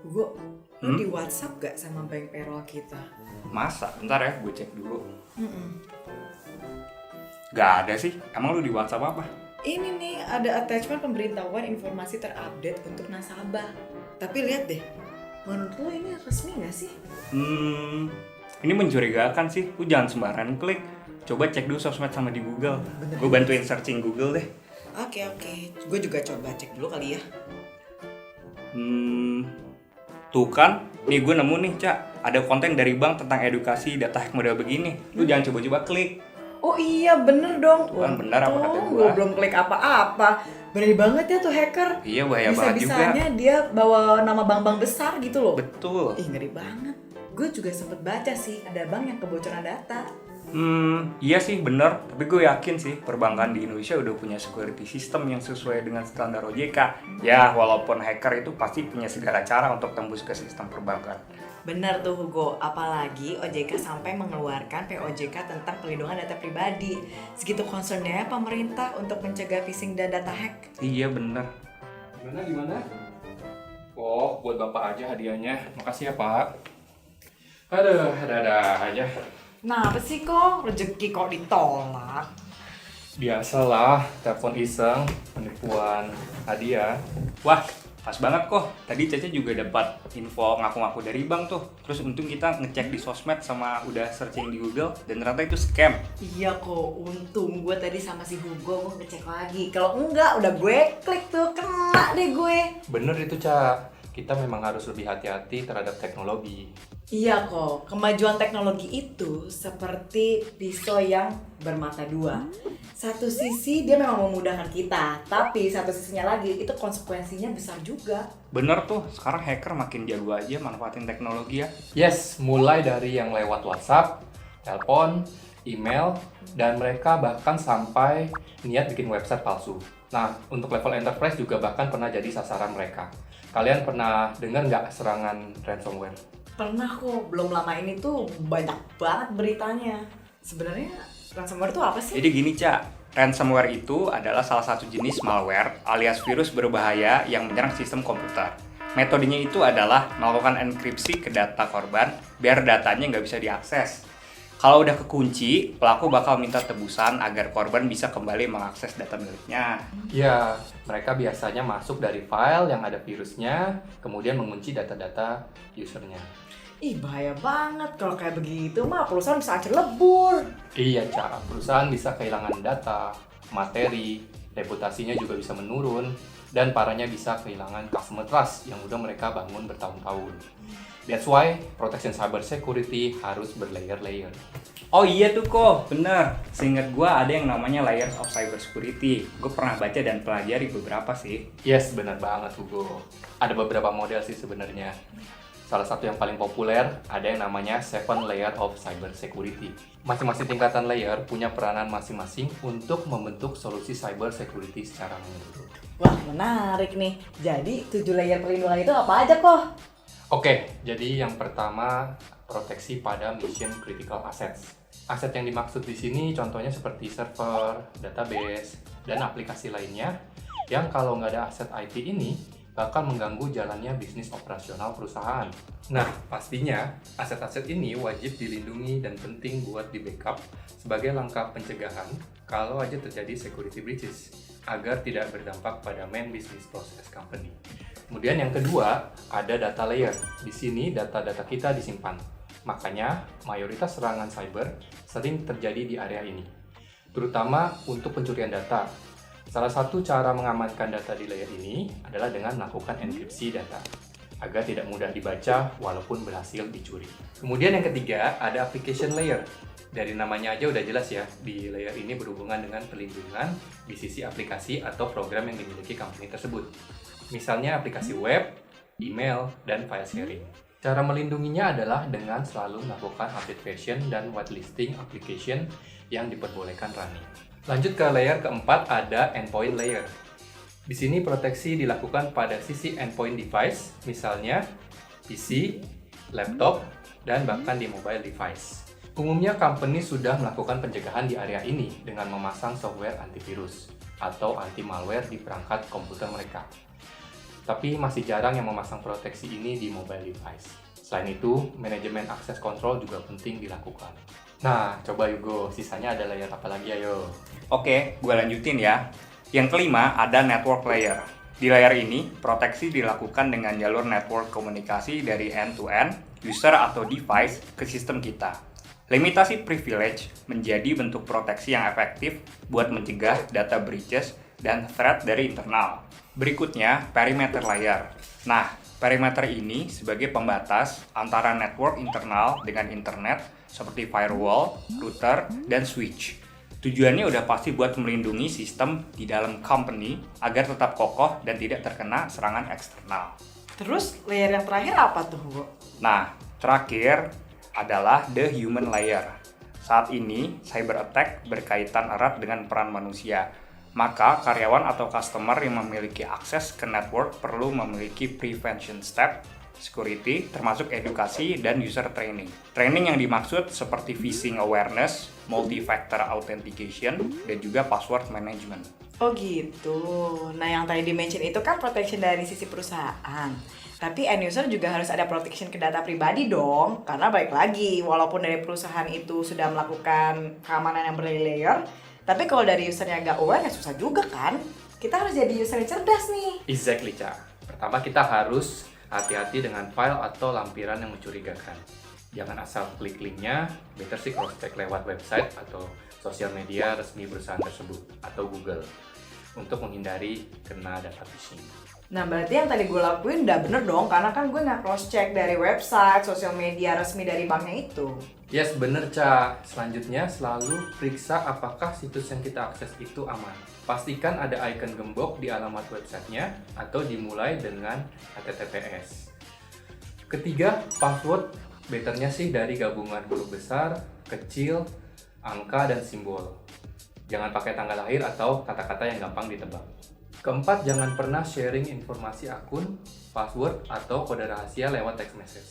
Gue, lu di WhatsApp gak sama bank payroll kita? Masa? Bentar ya, gue cek dulu. Mm-mm. Gak ada sih. Emang lu di WhatsApp apa? Ini nih ada attachment pemberitahuan informasi terupdate untuk nasabah. Tapi lihat deh, menurut lu ini resmi gak sih? Ini mencurigakan sih. Lu jangan sembarangan klik. Coba cek dulu sosmed sama di Google. Gue bantuin searching Google deh. Oke, gue juga coba cek dulu kali ya. Tuh kan, nih gue nemu nih, Cak. Ada konten dari bank tentang edukasi data hack model begini. Lu jangan coba-coba klik. Oh iya bener dong. Tuh kan bener apa kata Gue gua? belum klik apa-apa. Berani banget ya tuh hacker. Iya, bahaya banget juga. Bisa-bisanya dia bawa nama bank-bank besar gitu loh. Betul. Ih ngeri banget. Gue juga sempet baca sih ada bank yang kebocoran data. Iya sih bener, tapi gue yakin sih perbankan di Indonesia udah punya security system yang sesuai dengan standar OJK. Ya, walaupun hacker itu pasti punya segala cara untuk tembus ke sistem perbankan. Bener tuh Hugo, apalagi OJK sampai mengeluarkan POJK tentang pelindungan data pribadi. Segitu concernnya pemerintah untuk mencegah phishing dan data hack. Iya bener. Gimana? Oh, buat Bapak aja hadiahnya. Makasih ya, Pak. Aduh, ada aja. Nah apa sih kok, rezeki kok ditolak? Biasalah, telepon iseng, penipuan hadiah. Wah, pas banget kok. Tadi Cece juga dapat info ngaku-ngaku dari bank tuh. Terus untung kita ngecek di sosmed sama udah searching di Google dan ternyata itu scam. Iya kok, untung gue tadi sama si Hugo gue ngecek lagi. Kalau enggak, udah gue klik tuh, kena deh gue. Bener itu, Cak. Kita memang harus lebih hati-hati terhadap teknologi. Iya kok, kemajuan teknologi itu seperti pisau yang bermata dua. Satu sisi dia memang memudahkan kita, tapi satu sisinya lagi itu konsekuensinya besar juga. Bener tuh, sekarang hacker makin jago aja manfaatin teknologi ya. Yes, mulai dari yang lewat WhatsApp, telepon, email, dan mereka bahkan sampai niat bikin website palsu. Nah, untuk level enterprise juga bahkan pernah jadi sasaran mereka. Kalian pernah dengar nggak serangan ransomware? Pernah kok, belum lama ini tuh banyak banget beritanya. Sebenarnya ransomware itu apa sih? Jadi gini, Cak. Ransomware itu adalah salah satu jenis malware alias virus berbahaya yang menyerang sistem komputer. Metodenya itu adalah melakukan enkripsi ke data korban biar datanya nggak bisa diakses. Kalau udah kekunci, pelaku bakal minta tebusan agar korban bisa kembali mengakses data miliknya. Ya, mereka biasanya masuk dari file yang ada virusnya, kemudian mengunci data-data usernya. Ih bahaya banget, kalau kayak begitu mah perusahaan bisa hancur lebur. Iya, Cak. Perusahaan bisa kehilangan data, materi, reputasinya juga bisa menurun, dan parahnya bisa kehilangan customer trust yang udah mereka bangun bertahun-tahun. That's why protection cyber security harus berlayer-layer. Oh iya tuh kok, bener. Seingat gue ada yang namanya layers of cyber security. Gue pernah baca dan pelajari beberapa sih. Yes, benar banget, Hugo. Ada beberapa model sih sebenarnya. Salah satu yang paling populer ada yang namanya 7 layer of cyber security. Masing-masing tingkatan layer punya peranan masing-masing untuk membentuk solusi cyber security secara menyeluruh. Wah menarik nih, jadi 7 layer perlindungan itu apa aja kok? Oke, jadi yang pertama proteksi pada mission critical assets. Aset yang dimaksud di sini contohnya seperti server, database, dan aplikasi lainnya yang kalau nggak ada aset IT ini bakal mengganggu jalannya bisnis operasional perusahaan. Nah, pastinya aset-aset ini wajib dilindungi dan penting buat di backup sebagai langkah pencegahan kalau aja terjadi security breaches agar tidak berdampak pada main business process company. Kemudian yang kedua, ada data layer. Di sini data-data kita disimpan. Makanya, mayoritas serangan cyber sering terjadi di area ini, terutama untuk pencurian data. Salah satu cara mengamankan data di layer ini adalah dengan melakukan enkripsi data, agar tidak mudah dibaca walaupun berhasil dicuri. Kemudian yang ketiga, ada application layer. Dari namanya aja udah jelas ya, di layer ini berhubungan dengan perlindungan di sisi aplikasi atau program yang dimiliki company tersebut. Misalnya aplikasi web, email, dan file sharing. Cara melindunginya adalah dengan selalu melakukan update version dan whitelisting application yang diperbolehkan running. Lanjut ke layer keempat, ada endpoint layer. Di sini proteksi dilakukan pada sisi endpoint device, misalnya PC, laptop, dan bahkan di mobile device. Umumnya company sudah melakukan pencegahan di area ini dengan memasang software antivirus atau anti malware di perangkat komputer mereka. Tapi masih jarang yang memasang proteksi ini di mobile device. Selain itu, manajemen akses kontrol juga penting dilakukan. Nah, coba Yugo, sisanya ada layer apa lagi ayo? Oke, gue lanjutin ya. Yang kelima ada network layer. Di layer ini, proteksi dilakukan dengan jalur network komunikasi dari end-to-end, user atau device ke sistem kita. Limitasi privilege menjadi bentuk proteksi yang efektif buat mencegah data breaches dan threat dari internal. Berikutnya, perimeter layer. Nah, perimeter ini sebagai pembatas antara network internal dengan internet seperti firewall, router, dan switch. Tujuannya udah pasti buat melindungi sistem di dalam company agar tetap kokoh dan tidak terkena serangan eksternal. Terus layer yang terakhir apa tuh, Bu? Nah, terakhir adalah the human layer. Saat ini, cyber attack berkaitan erat dengan peran manusia. Maka, karyawan atau customer yang memiliki akses ke network perlu memiliki prevention step, security, termasuk edukasi dan user training. Training yang dimaksud seperti phishing awareness, multi-factor authentication, dan juga password management. Oh gitu. Nah yang tadi di-mention itu kan protection dari sisi perusahaan. Tapi end user juga harus ada protection ke data pribadi dong. Karena balik lagi, walaupun dari perusahaan itu sudah melakukan keamanan yang berlayer, tapi kalau dari usernya nggak aware ya susah juga kan. Kita harus jadi user yang cerdas nih. Exactly, Ca. Pertama, kita harus hati-hati dengan file atau lampiran yang mencurigakan. Jangan asal klik linknya, better sih cross-check lewat website atau sosial media resmi perusahaan tersebut atau Google untuk menghindari kena data phishing. Nah berarti yang tadi gue lakuin udah bener dong, karena kan gue nggak cross-check dari website, sosial media resmi dari banknya itu. Yes, bener, Ca. Selanjutnya, selalu periksa apakah situs yang kita akses itu aman. Pastikan ada icon gembok di alamat websitenya atau dimulai dengan HTTPS. Ketiga, password betternya sih dari gabungan huruf besar, kecil, angka, dan simbol. Jangan pakai tanggal lahir atau kata-kata yang gampang ditebak. Keempat, jangan pernah sharing informasi akun, password, atau kode rahasia lewat text message.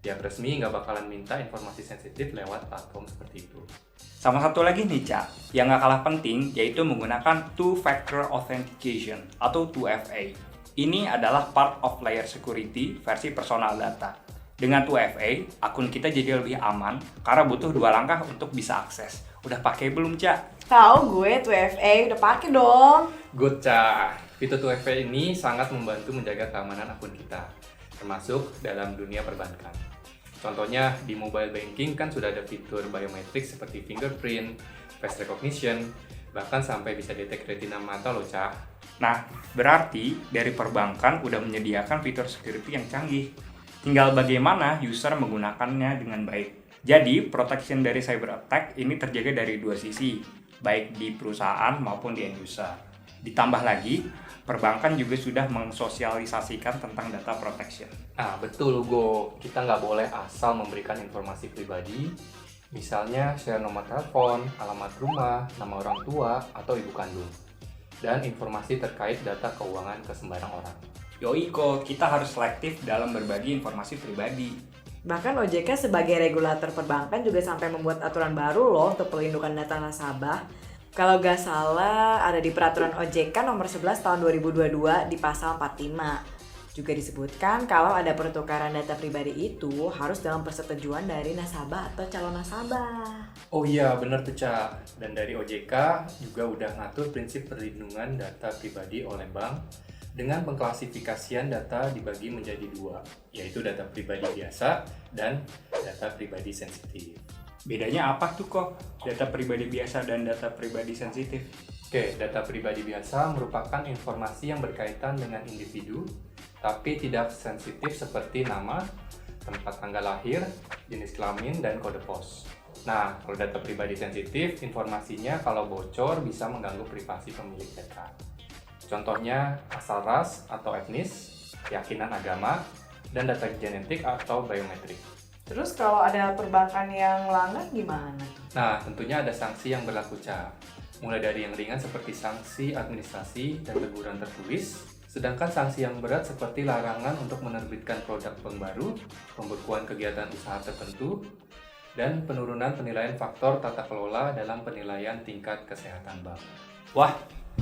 Pihak resmi nggak bakalan minta informasi sensitif lewat platform seperti itu. Sama satu lagi nih, Ca, yang nggak kalah penting yaitu menggunakan two-factor authentication atau 2FA. Ini adalah part of layer security versi personal data. Dengan 2FA, akun kita jadi lebih aman karena butuh 2 langkah untuk bisa akses. Udah pakai belum, Ca? Tahu gue 2FA udah pakai dong. Good, Ca. Fitur 2FA ini sangat membantu menjaga keamanan akun kita, termasuk dalam dunia perbankan. Contohnya di mobile banking kan sudah ada fitur biometrik seperti fingerprint, face recognition, bahkan sampai bisa detek retina mata loh, Ca. Nah, berarti dari perbankan udah menyediakan fitur security yang canggih. Tinggal bagaimana user menggunakannya dengan baik. Jadi, protection dari cyber attack ini terjaga dari 2 sisi, baik di perusahaan maupun di end user. Ditambah lagi, perbankan juga sudah mensosialisasikan tentang data protection. Nah, betul, Go. Kita nggak boleh asal memberikan informasi pribadi, misalnya share nomor telepon, alamat rumah, nama orang tua, atau ibu kandung, dan informasi terkait data keuangan ke sembarang orang. Yoi kok, kita harus selektif dalam berbagi informasi pribadi. Bahkan OJK sebagai regulator perbankan juga sampai membuat aturan baru loh untuk perlindungan data nasabah. Kalau gak salah ada di peraturan OJK nomor 11 tahun 2022 di pasal 45. Juga disebutkan kalau ada pertukaran data pribadi itu harus dalam persetujuan dari nasabah atau calon nasabah. Oh iya, bener tuh, Ca. Dan dari OJK juga udah ngatur prinsip perlindungan data pribadi oleh bank dengan pengklasifikasian data dibagi menjadi 2, yaitu data pribadi biasa dan data pribadi sensitif. Bedanya apa tuh kok? Data pribadi biasa dan data pribadi sensitif? Oke, data pribadi biasa merupakan informasi yang berkaitan dengan individu, tapi tidak sensitif seperti nama, tempat tanggal lahir, jenis kelamin, dan kode pos. Nah, kalau data pribadi sensitif, informasinya kalau bocor bisa mengganggu privasi pemilik data. Contohnya asal ras atau etnis, keyakinan agama, dan data genetik atau biometrik. Terus kalau ada perbankan yang melanggar gimana tuh? Nah, tentunya ada sanksi yang berlaku, Ca. Mulai dari yang ringan seperti sanksi administrasi dan teguran tertulis, sedangkan sanksi yang berat seperti larangan untuk menerbitkan produk bank baru, pembekuan kegiatan usaha tertentu, dan penurunan penilaian faktor tata kelola dalam penilaian tingkat kesehatan bank. Wah,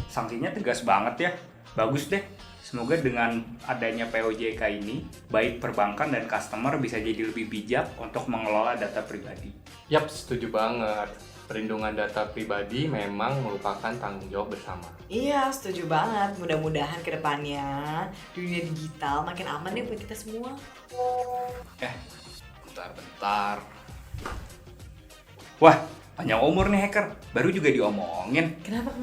sanksinya tegas banget ya. Bagus deh. Semoga dengan adanya POJK ini, baik perbankan dan customer bisa jadi lebih bijak untuk mengelola data pribadi. Yap, setuju banget. Perlindungan data pribadi memang merupakan tanggung jawab bersama. Iya, setuju banget. Mudah-mudahan ke depannya dunia digital makin aman nih buat kita semua. Bentar. Wah, panjang umur nih hacker. Baru juga diomongin. Kenapa?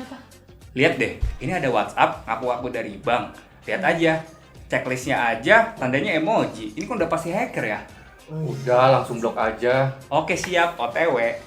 Lihat deh, ini ada WhatsApp ngaku-ngaku dari bank. Lihat aja, checklistnya aja tandanya emoji. Ini kan udah pasti hacker ya? Udah, langsung blok aja. Oke siap, OTW.